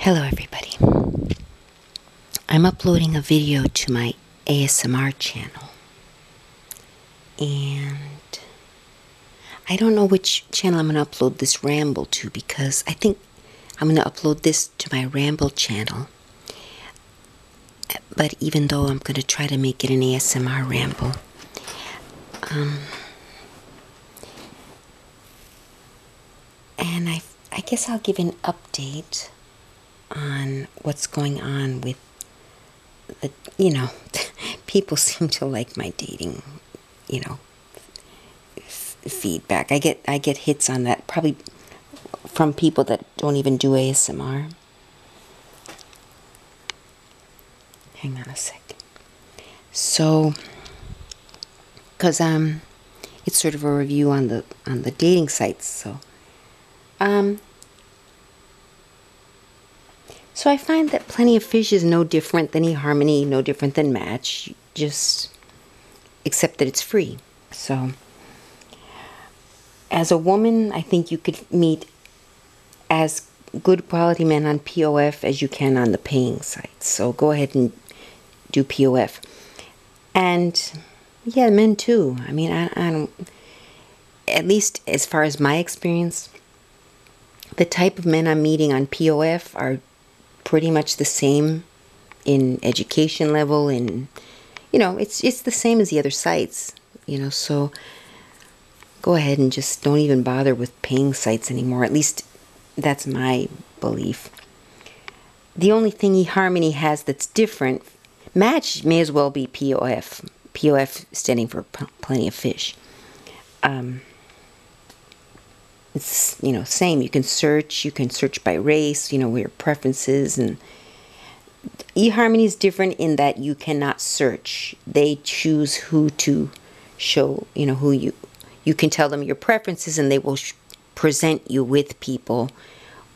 Hello everybody. I'm uploading a video to my ASMR channel. And I don't know which channel I'm going to upload this ramble to, because I think I'm going to upload this to my ramble channel. But even though I'm going to try to make it an ASMR ramble, and I guess I'll give an update on what's going on with the, people seem to like my dating, feedback. I get hits on that, probably from people that don't even do ASMR. Hang on a second. So, because it's sort of a review on the dating sites. So I find that Plenty of Fish is no different than eHarmony, no different than Match, just except that it's free. So as a woman, I think you could meet as good quality men on POF as you can on the paying sites. So go ahead and do POF. And yeah, men too. I mean, I don't, at least as far as my experience, the type of men I'm meeting on POF are pretty much the same in education level, and it's the same as the other sites, so go ahead and just don't even bother with paying sites anymore. At least that's my belief. The only thing eHarmony has that's different, Match may as well be POF. POF standing for Plenty of Fish. It's, same. You can search by race, what your preferences, and eHarmony is different in that you cannot search. They choose who to show, who you can tell them your preferences, and they will present you with people,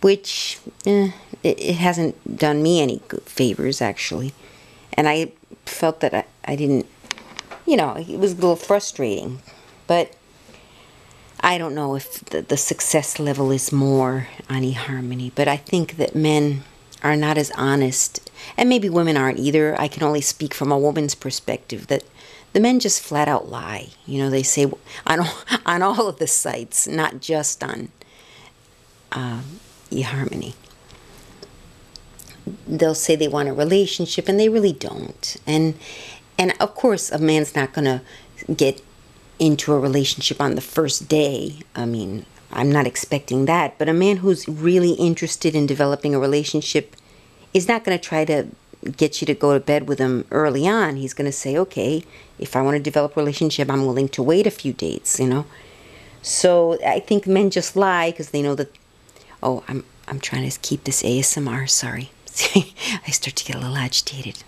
which it hasn't done me any good favors, actually. And I felt that I didn't, it was a little frustrating, but I don't know if the success level is more on eHarmony, but I think that men are not as honest, and maybe women aren't either. I can only speak from a woman's perspective, that the men just flat out lie. They say on all of the sites, not just on eHarmony. They'll say they want a relationship, and they really don't. And of course, a man's not going to get into a relationship on the first day. I mean, I'm not expecting that, but a man who's really interested in developing a relationship is not going to try to get you to go to bed with him early on. He's going to say, okay, if I want to develop a relationship, I'm willing to wait a few dates, So I think men just lie because they know that, oh, I'm trying to keep this ASMR, sorry. I start to get a little agitated.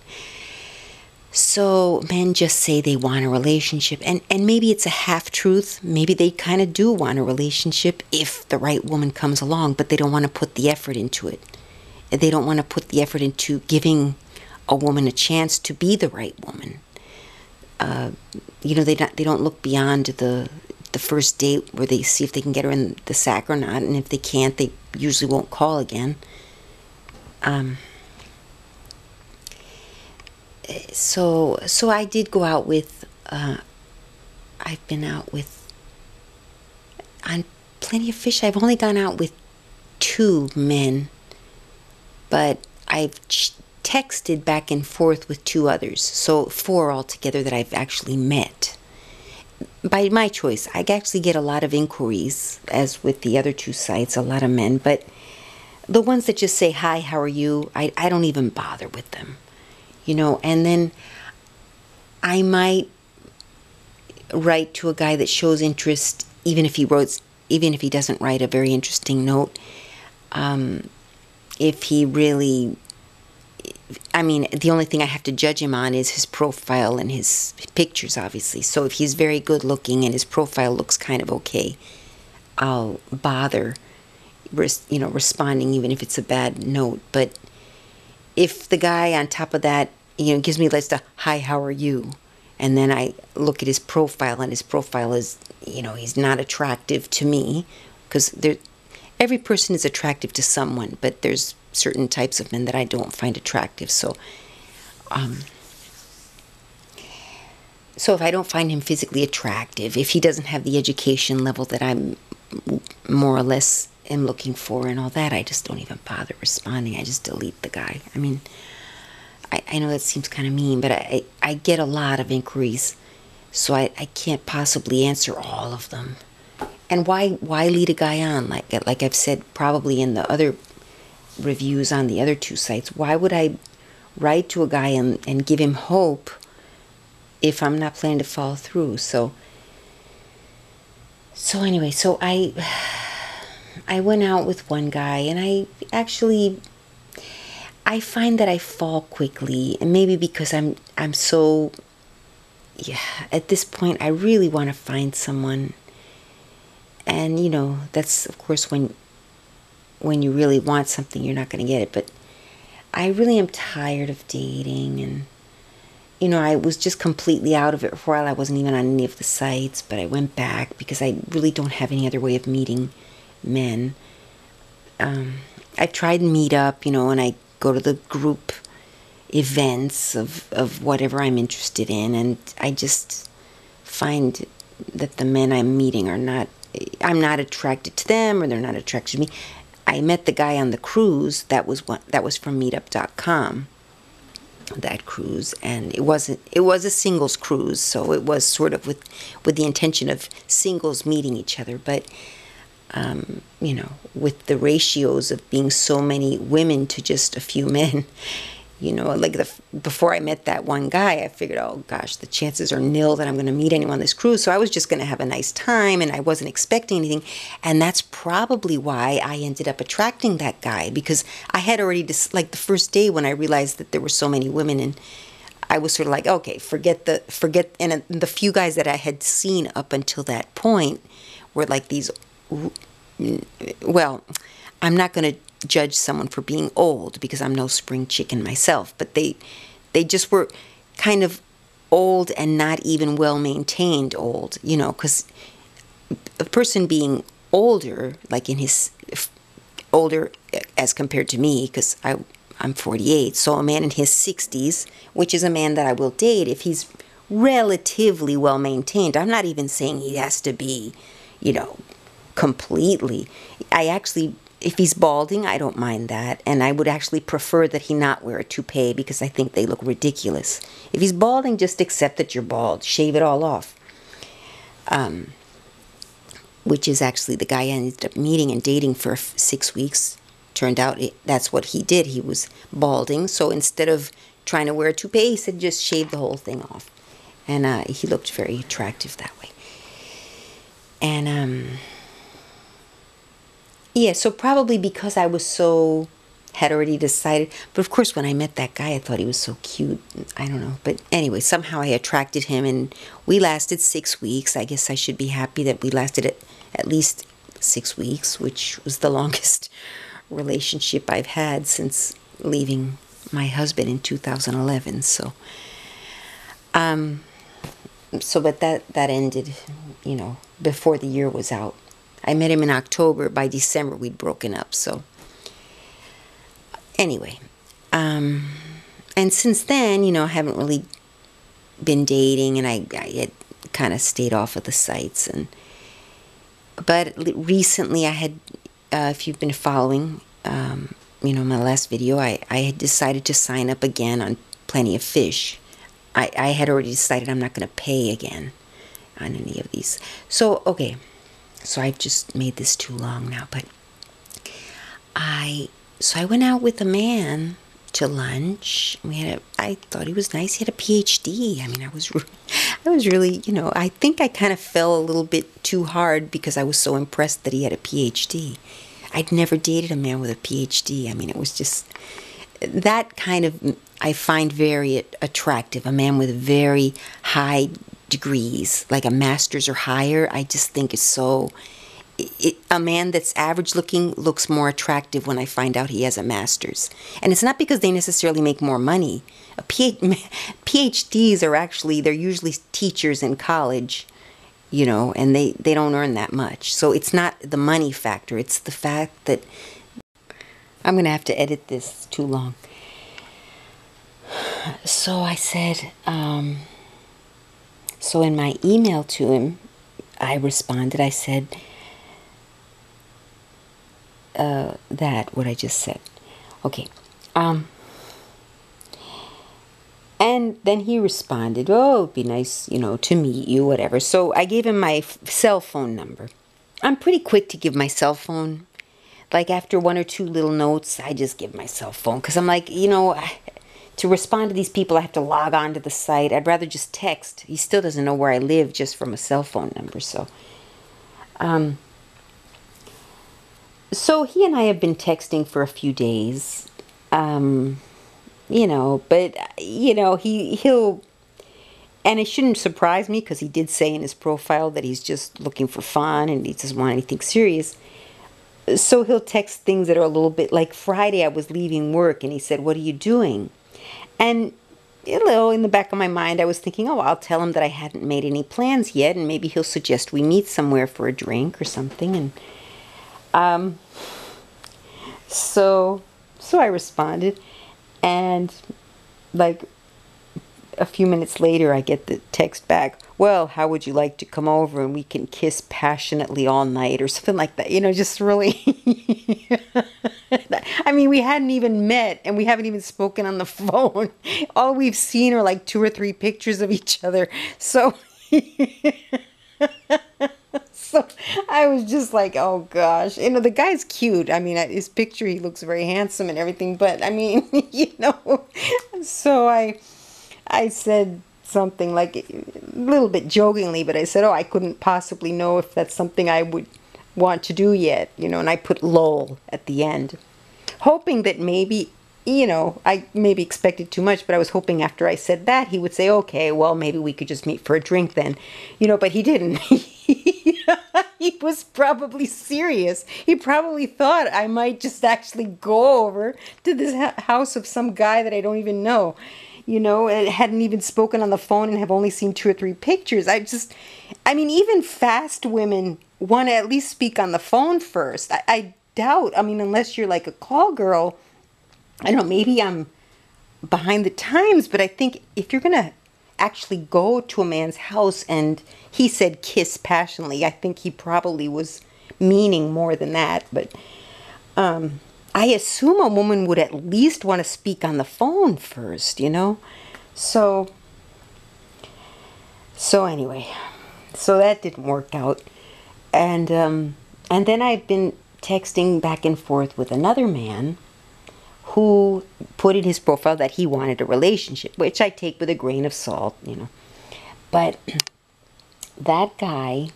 So men just say they want a relationship, and maybe it's a half-truth. Maybe they kind of do want a relationship if the right woman comes along, but they don't want to put the effort into it. They don't want to put the effort into giving a woman a chance to be the right woman. They don't look beyond the first date where they see if they can get her in the sack or not, and if they can't, they usually won't call again. So I did go out with, I've been out with, on Plenty of Fish, I've only gone out with 2 men, but I've texted back and forth with 2 others, so 4 altogether that I've actually met. By my choice. I actually get a lot of inquiries, as with the other 2 sites, a lot of men, but the ones that just say, hi, how are you, I don't even bother with them. And then I might write to a guy that shows interest, even if he doesn't write a very interesting note. If he really, the only thing I have to judge him on is his profile and his pictures, obviously. So if he's very good looking and his profile looks kind of okay, I'll bother, responding, even if it's a bad note. But if the guy on top of that, gives me a list of, hi, how are you? And then I look at his profile, and his profile is, he's not attractive to me, because every person is attractive to someone, but there's certain types of men that I don't find attractive. So if I don't find him physically attractive, if he doesn't have the education level that I'm more or less am looking for and all that, I just don't even bother responding. I just delete the guy. I mean, I know that seems kind of mean, but I get a lot of inquiries, so I can't possibly answer all of them. And why lead a guy on? Like I've said probably in the other reviews on the other two sites, why would I write to a guy and give him hope if I'm not planning to follow through? So anyway, so I went out with one guy, and I find that I fall quickly, and maybe because I'm so, yeah, at this point I really want to find someone. And that's of course when you really want something, you're not going to get it. But I really am tired of dating, and I was just completely out of it for a while. I wasn't even on any of the sites, but I went back because I really don't have any other way of meeting men. I tried Meetup, and I go to the group events of whatever I'm interested in, and I just find that the men I'm meeting I'm not attracted to them, or they're not attracted to me. I met the guy on the cruise. That was from meetup.com. That cruise, and it was a singles cruise, so it was sort of with the intention of singles meeting each other, but with the ratios of being so many women to just a few men, like before I met that one guy, I figured, oh gosh, the chances are nil that I'm going to meet anyone on this cruise. So I was just going to have a nice time, and I wasn't expecting anything. And that's probably why I ended up attracting that guy, because I had already like the first day when I realized that there were so many women, and I was sort of like, okay, forget, and the few guys that I had seen up until that point were like these, well, I'm not going to judge someone for being old because I'm no spring chicken myself, but they just were kind of old and not even well maintained old, because a person being older, like older as compared to me, because I'm 48, so a man in his 60s, which is a man that I will date if he's relatively well maintained. I'm not even saying he has to be, completely. If he's balding, I don't mind that. And I would actually prefer that he not wear a toupee, because I think they look ridiculous. If he's balding, just accept that you're bald. Shave it all off. Which is actually the guy I ended up meeting and dating for 6 weeks. Turned out that's what he did. He was balding. So instead of trying to wear a toupee, he said just shave the whole thing off. And he looked very attractive that way. And yeah, so probably because I had already decided. But of course, when I met that guy, I thought he was so cute. I don't know. But anyway, somehow I attracted him, and we lasted 6 weeks. I guess I should be happy that we lasted at least 6 weeks, which was the longest relationship I've had since leaving my husband in 2011. But that ended, before the year was out. I met him in October. By December, we'd broken up. So anyway, and since then, I haven't really been dating, and I had kind of stayed off of the sites. But recently, I had, if you've been following, my last video, I had decided to sign up again on Plenty of Fish. I had already decided I'm not going to pay again on any of these. So, okay. So I've just made this too long now, but I went out with a man to lunch. I thought he was nice. He had a PhD. I mean, I was really, I think I kind of fell a little bit too hard because I was so impressed that he had a PhD. I'd never dated a man with a PhD. I mean, it was just that kind of, I find very attractive. A man with very high degrees, like a master's or higher. I just think it's so, a man that's average looking looks more attractive when I find out he has a master's. And it's not because they necessarily make more money. PhDs are actually, they're usually teachers in college, and they don't earn that much. So it's not the money factor. It's the fact that I'm going to have to edit this. It's too long. So I said, so in my email to him, I responded, I said what I just said. Okay. And then he responded, oh, it'd be nice, to meet you, whatever. So I gave him my cell phone number. I'm pretty quick to give my cell phone. Like after one or two little notes, I just give my cell phone. Because I'm like, to respond to these people, I have to log on to the site. I'd rather just text. He still doesn't know where I live just from a cell phone number. So he and I have been texting for a few days. But he'll, and it shouldn't surprise me because he did say in his profile that he's just looking for fun and he doesn't want anything serious. So he'll text things that are a little bit like Friday I was leaving work and he said, what are you doing? And in the back of my mind I was thinking, oh, I'll tell him that I hadn't made any plans yet and maybe he'll suggest we meet somewhere for a drink or something. And so I responded. And like a few minutes later, I get the text back, well, how would you like to come over and we can kiss passionately all night or something like that. Just really, I mean, we hadn't even met and we haven't even spoken on the phone. All we've seen are like 2 or 3 pictures of each other. So so I was just like, oh gosh, the guy's cute. I mean, his picture, he looks very handsome and everything, but I mean, so I said something like a little bit jokingly, but I said, oh, I couldn't possibly know if that's something I would want to do yet, and I put lol at the end, hoping that maybe, I maybe expected too much, but I was hoping after I said that he would say, okay, well, maybe we could just meet for a drink then, but he didn't. He was probably serious. He probably thought I might just actually go over to this house of some guy that I don't even know, and hadn't even spoken on the phone and have only seen 2 or 3 pictures. I mean, even fast women want to at least speak on the phone first. I doubt, unless you're like a call girl, I don't know, maybe I'm behind the times, but I think if you're going to actually go to a man's house and he said kiss passionately, I think he probably was meaning more than that. But I assume a woman would at least want to speak on the phone first, So anyway, so that didn't work out. And then I've been texting back and forth with another man who put in his profile that he wanted a relationship, which I take with a grain of salt, But that guy,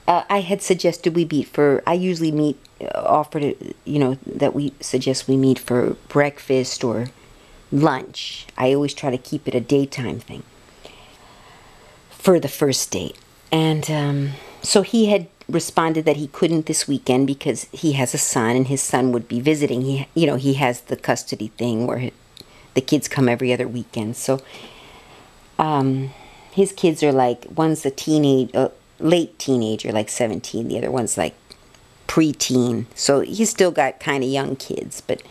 I had suggested we meet I usually meet, offered, that we suggest we meet for breakfast or lunch. I always try to keep it a daytime thing for the first date. And so he had responded that he couldn't this weekend because he has a son and his son would be visiting. He has the custody thing where the kids come every other weekend. So his kids are like, one's a late teenager, like 17. The other one's like preteen. So he's still got kind of young kids, but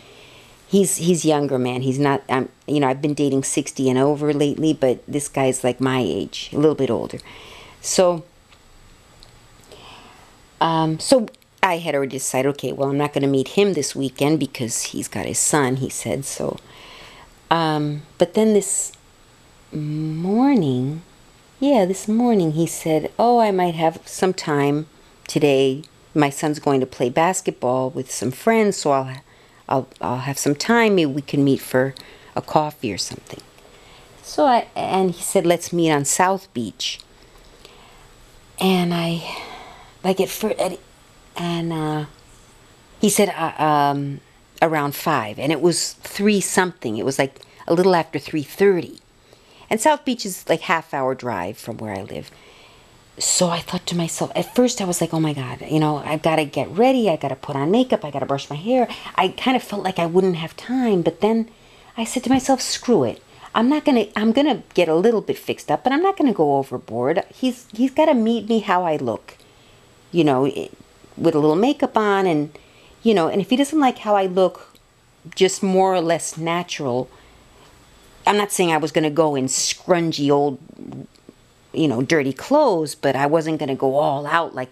he's younger, man. He's not, I've been dating 60 and over lately, but this guy's like my age, a little bit older. So I had already decided, okay, well, I'm not going to meet him this weekend because he's got his son, he said. So, but then this morning he said, oh, I might have some time today. My son's going to play basketball with some friends, so I'll have some time. Maybe we can meet for a coffee or something. So and he said, let's meet on South Beach. And he said around 5, and it was 3 something. It was like a little after 3:30. And South Beach is like half-hour drive from where I live. So I thought to myself, at first I was like, oh my God, I've got to get ready. I got to put on makeup. I got to brush my hair. I kind of felt like I wouldn't have time. But then I said to myself, screw it. I'm going to get a little bit fixed up, but I'm not going to go overboard. He's got to meet me how I look, with a little makeup on and, you know, and if he doesn't like how I look, just more or less natural, I'm not saying I was going to go in scrungy old, you know, dirty clothes, but I wasn't going to go all out like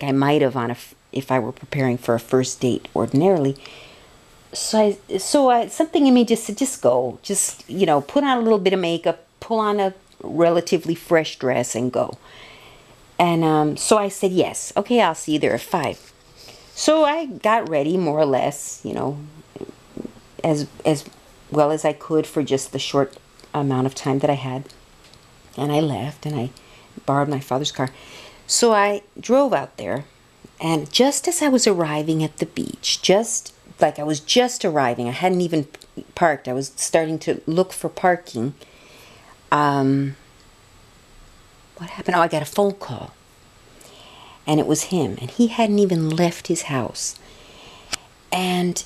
I might have if I were preparing for a first date ordinarily. So something in me just said, just go, just, you know, put on a little bit of makeup, pull on a relatively fresh dress and go. And so I said, yes, okay, I'll see you there at 5. So I got ready more or less, you know, as well as I could for just the short amount of time that I had. And I left and I borrowed my father's car. So I drove out there, and just as I was arriving at the beach, just like I was just arriving, I hadn't even parked, I was starting to look for parking. What happened? Oh, I got a phone call. And it was him, and he hadn't even left his house. And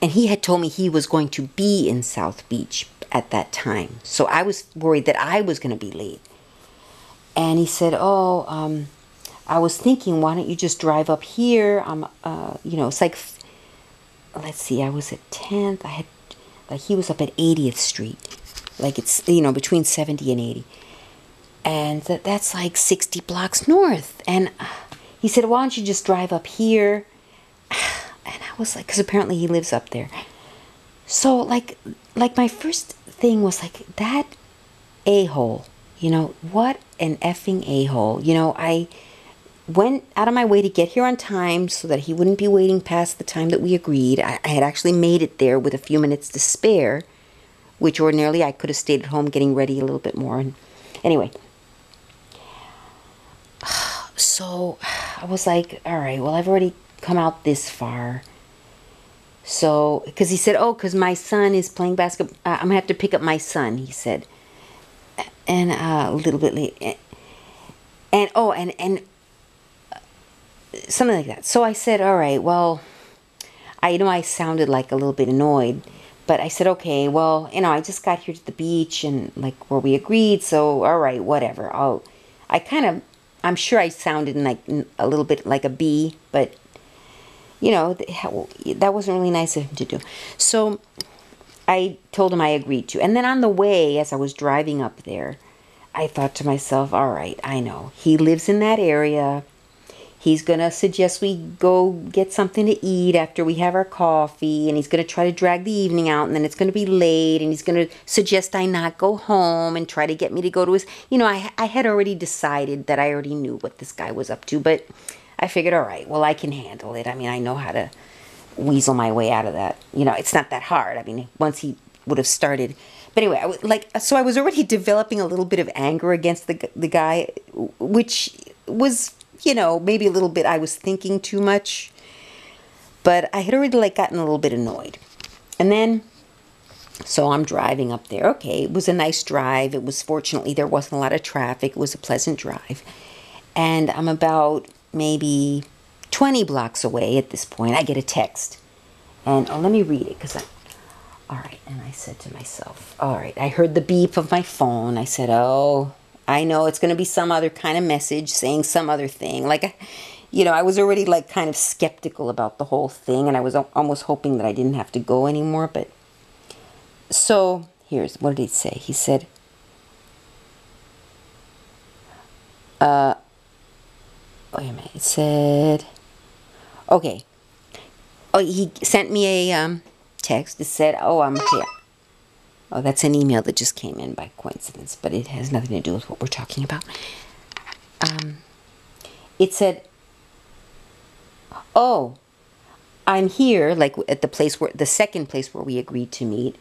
he had told me he was going to be in South Beach at that time. So I was worried that I was going to be late. And he said, oh, I was thinking, why don't you just drive up here? You know, it's like, let's see, I was at 10th. He was up at 80th Street. Like it's, you know, between 70 and 80. And that's like 60 blocks north. And he said, why don't you just drive up here? And I was like, because apparently he lives up there. So like my first thing was like, that a-hole, you know, what an effing a-hole. You know, I went out of my way to get here on time so that he wouldn't be waiting past the time that we agreed. I had actually made it there with a few minutes to spare, which ordinarily I could have stayed at home getting ready a little bit more. And anyway, so I was like, all right, well, I've already come out this far. So, because he said, oh, because my son is playing basketball. I'm going to have to pick up my son, he said. And a little bit late. And something like that. So I said, all right, well, I know I sounded like a little bit annoyed. But I said, okay, well, you know, I just got here to the beach and like where we agreed. So, all right, whatever. I'm sure I sounded like a little bit like a bee, but, you know, that wasn't really nice of him to do. So I told him I agreed to. And then on the way, as I was driving up there, I thought to myself, all right, I know. He lives in that area. He's going to suggest we go get something to eat after we have our coffee. And he's going to try to drag the evening out. And then it's going to be late. And he's going to suggest I not go home and try to get me to go to his... You know, I had already decided that I already knew what this guy was up to. But I figured, all right, well, I can handle it. I mean, I know how to weasel my way out of that. You know, it's not that hard. I mean, once he would have started... But anyway, so I was already developing a little bit of anger against the guy, which was... You know, maybe a little bit I was thinking too much, but I had already gotten a little bit annoyed. And then, so I'm driving up there. Okay, it was a nice drive. It was, fortunately, there wasn't a lot of traffic. It was a pleasant drive. And I'm about maybe 20 blocks away at this point. I get a text. And, let me read it all right. And I said to myself, all right, I heard the beep of my phone. I said, oh, I know it's going to be some other kind of message saying some other thing. You know, I was already kind of skeptical about the whole thing, and I was almost hoping that I didn't have to go anymore. But so here's what did he say? He said, wait a minute. It said, okay. Oh, he sent me a text. It said, oh, I'm here. Oh, that's an email that just came in by coincidence, but it has nothing to do with what we're talking about. It said, oh, I'm here, at the second place where we agreed to meet,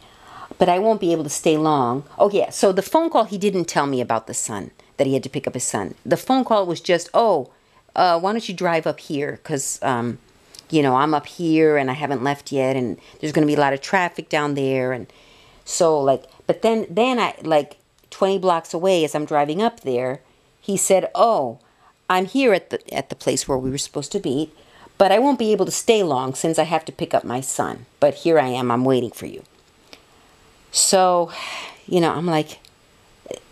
but I won't be able to stay long. Oh, yeah, so the phone call, he didn't tell me about the son, that he had to pick up his son. The phone call was just, why don't you drive up here, because, you know, I'm up here, and I haven't left yet, and there's going to be a lot of traffic down there, and... So, but then I, 20 blocks away as I'm driving up there, he said, oh, I'm here at the place where we were supposed to meet, but I won't be able to stay long since I have to pick up my son. But here I am, I'm waiting for you. So, you know, I'm like,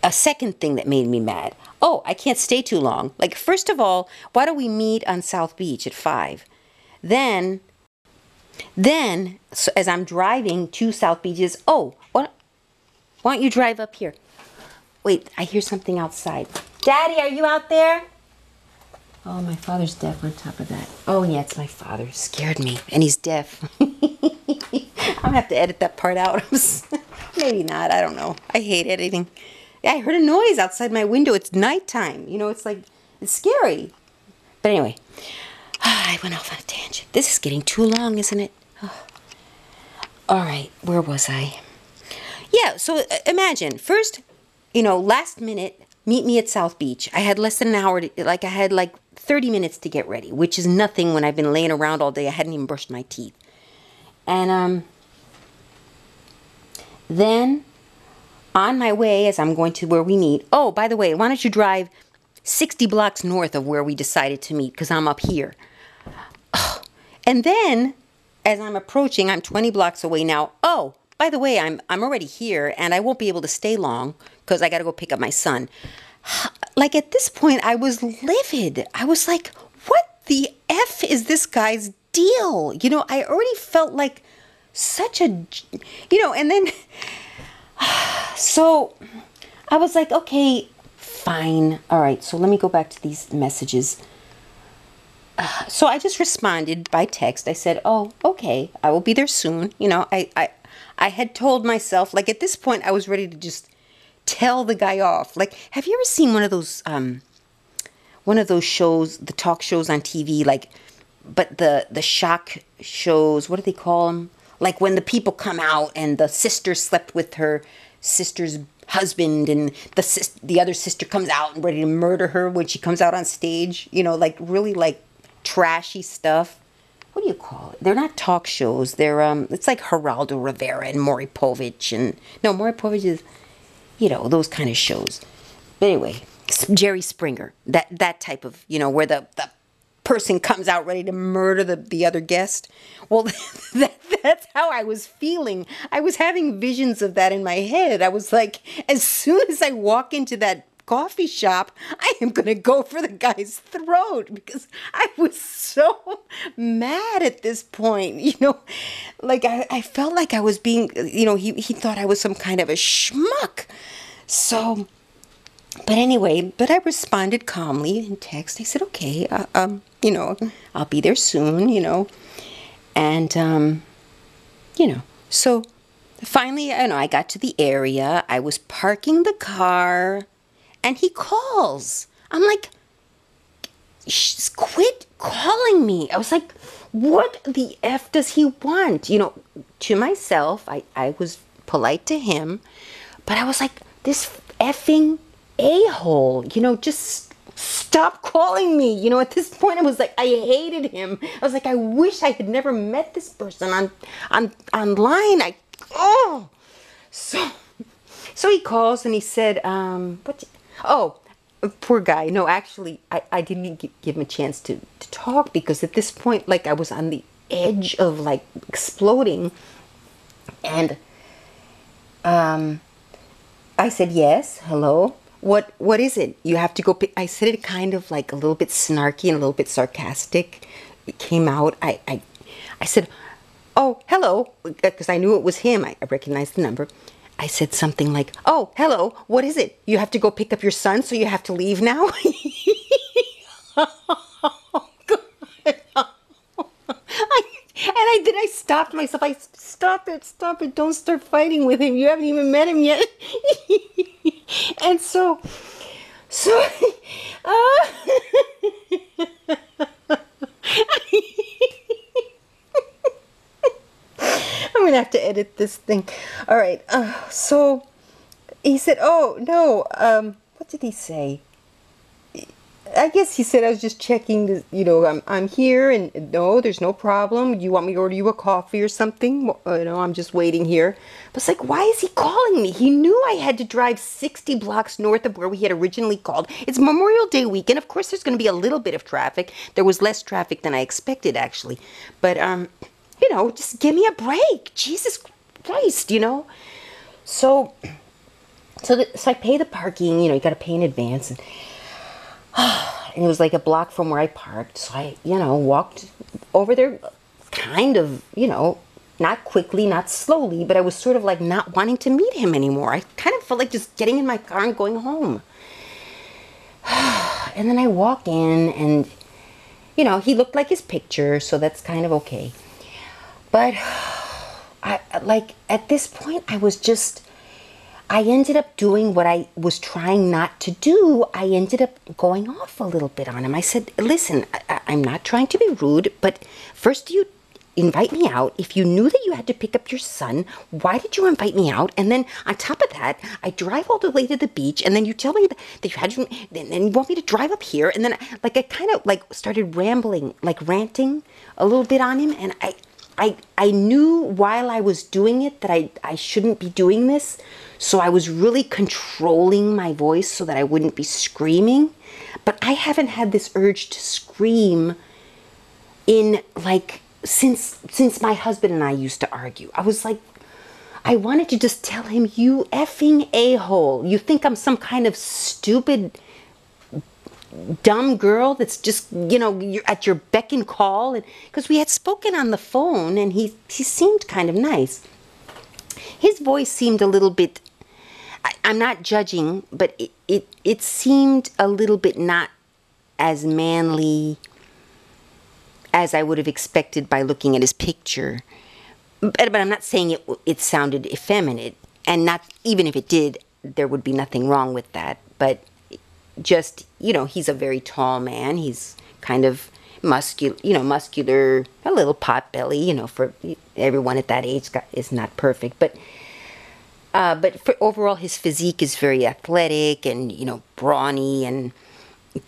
a second thing that made me mad. Oh, I can't stay too long. First of all, why don't we meet on South Beach at 5? Then... Then, so as I'm driving to South Beach, is, oh, what? Why don't you drive up here? Wait, I hear something outside. Daddy, are you out there? Oh, my father's deaf on top of that. Oh, yeah, it's my father. Scared me. And he's deaf. I'm going to have to edit that part out. Maybe not. I don't know. I hate editing. Yeah, I heard a noise outside my window. It's nighttime. You know, it's like, it's scary. But anyway, I went off on a tangent. This is getting too long, isn't it? Oh. All right, where was I? Yeah, so imagine, first, you know, last minute, meet me at South Beach. I had less than an hour, I had like 30 minutes to get ready, which is nothing when I've been laying around all day. I hadn't even brushed my teeth. And then on my way, as I'm going to where we meet, oh, by the way, why don't you drive 60 blocks north of where we decided to meet, because I'm up here. Oh. And then, as I'm approaching, I'm 20 blocks away now. Oh, by the way, I'm already here, and I won't be able to stay long because I got to go pick up my son. Like, at this point, I was livid. I was like, what the F is this guy's deal? You know, I already felt like such a, you know, and then, so I was like, okay, fine. All right, so let me go back to these messages. So I just responded by text. I said, oh, okay, I will be there soon. You know, I had told myself, like, at this point, I was ready to just tell the guy off. Like, have you ever seen one of those shows, the talk shows on TV, like, but the shock shows, what do they call them? Like when the people come out and the sister slept with her sister's husband and the other sister comes out and ready to murder her when she comes out on stage, you know, like really like trashy stuff. What do you call it? They're not talk shows. They're it's like Geraldo Rivera and Maury Povich and Maury Povich is, you know, those kind of shows. But anyway, Jerry Springer, that type of, you know, where the person comes out ready to murder the other guest. Well, that's how I was feeling. I was having visions of that in my head. I was like, as soon as I walk into that coffee shop, I am going to go for the guy's throat because I was so mad at this point. You know, like I felt like I was being, you know, he thought I was some kind of a schmuck. So, but anyway, I responded calmly in text. I said, okay, you know, I'll be there soon, you know, and, you know, so finally, you know, I got to the area. I was parking the car. And he calls. I'm like, quit calling me. I was like, what the F does he want? You know, to myself, I was polite to him. But I was like, this effing a-hole, you know, just stop calling me. You know, at this point, I was like, I hated him. I was like, I wish I had never met this person online. So he calls and he said, oh, poor guy. No, actually, I didn't give him a chance to talk because at this point, like, I was on the edge of, like, exploding. And I said, yes, hello. What is it? You have to go pick. I said it kind of like a little bit snarky and a little bit sarcastic. It came out. I said, oh, hello, because I knew it was him. I recognized the number. I said something like, oh, hello, what is it? You have to go pick up your son, so you have to leave now? Oh, God. I stopped myself. Stop it, don't start fighting with him. You haven't even met him yet. And so, I'm going to have to edit this thing. All right. So he said, oh, no. What did he say? I guess he said I was just checking, you know, I'm here and no, there's no problem. You want me to order you a coffee or something? You know, I'm just waiting here. But it's like, why is he calling me? He knew I had to drive 60 blocks north of where we had originally called. It's Memorial Day weekend. Of course, there's going to be a little bit of traffic. There was less traffic than I expected, actually. But, you know, just give me a break. Jesus Christ, you know. So I pay the parking, you know, you got to pay in advance. And it was like a block from where I parked. So I, you know, walked over there kind of, not quickly, not slowly, but I was sort of like not wanting to meet him anymore. I kind of felt like just getting in my car and going home. And then I walk in and, he looked like his picture, so that's kind of okay. But at this point, I ended up doing what I was trying not to do. I ended up going off a little bit on him. I said, listen, I'm not trying to be rude, but first you invite me out. If you knew that you had to pick up your son, why did you invite me out? And then on top of that, I drive all the way to the beach, and then you tell me that you had to, and you want me to drive up here, and then I kind of started rambling, ranting a little bit on him, and I knew while I was doing it that I shouldn't be doing this, so I was really controlling my voice so that I wouldn't be screaming. But I haven't had this urge to scream in since my husband and I used to argue. I was like, I wanted to just tell him, you effing a-hole. You think I'm some kind of stupid, dumb girl that's just, you're at your beck and call? And because we had spoken on the phone, and he seemed kind of nice. His voice seemed a little bit, I'm not judging, but it seemed a little bit not as manly as I would have expected by looking at his picture. But I'm not saying it sounded effeminate, and not even if it did, there would be nothing wrong with that. But just, he's a very tall man. He's kind of muscular, a little pot belly, for everyone at that age is not perfect. But for overall, his physique is very athletic and, brawny and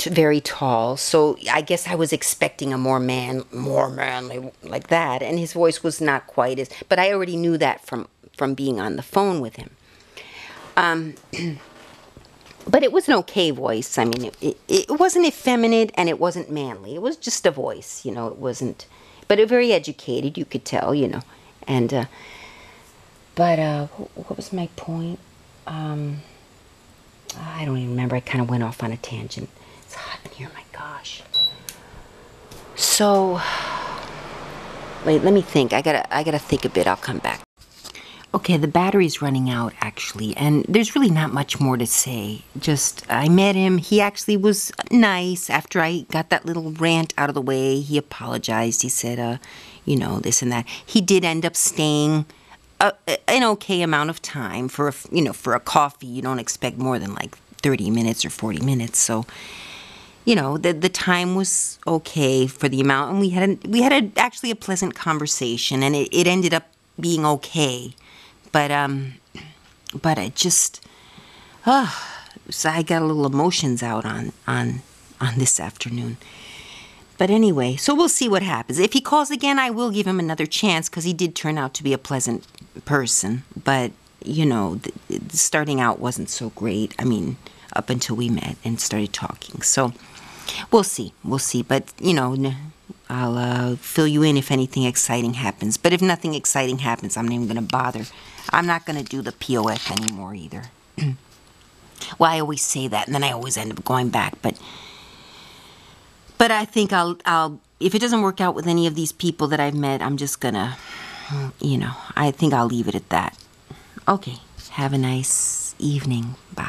very tall. So I guess I was expecting a more manly like that. And his voice was not quite as, but I already knew that from being on the phone with him. But it was an okay voice. I mean, it wasn't effeminate and it wasn't manly. It was just a voice, it wasn't, but it very educated, you could tell, and, what was my point? I don't even remember. I kind of went off on a tangent. It's hot in here, my gosh. So, wait, let me think. I gotta think a bit. I'll come back. Okay, the battery's running out, actually, and there's really not much more to say. Just, I met him. He actually was nice. After I got that little rant out of the way, he apologized. He said, this and that. He did end up staying an okay amount of time for a coffee. You don't expect more than 30 minutes or 40 minutes. So, the time was okay for the amount, and we had actually a pleasant conversation, and it ended up being okay. But I just, so I got a little emotions out on this afternoon. But anyway, so we'll see what happens. If he calls again, I will give him another chance, because he did turn out to be a pleasant person. But, starting out wasn't so great. I mean, up until we met and started talking. So we'll see. But, I'll fill you in if anything exciting happens. But if nothing exciting happens, I'm not even going to bother. I'm not going to do the POF anymore either. Well, I always say that, and then I always end up going back. But I think I'll if it doesn't work out with any of these people that I've met, I'm just going to, I think I'll leave it at that. Okay. Have a nice evening. Bye.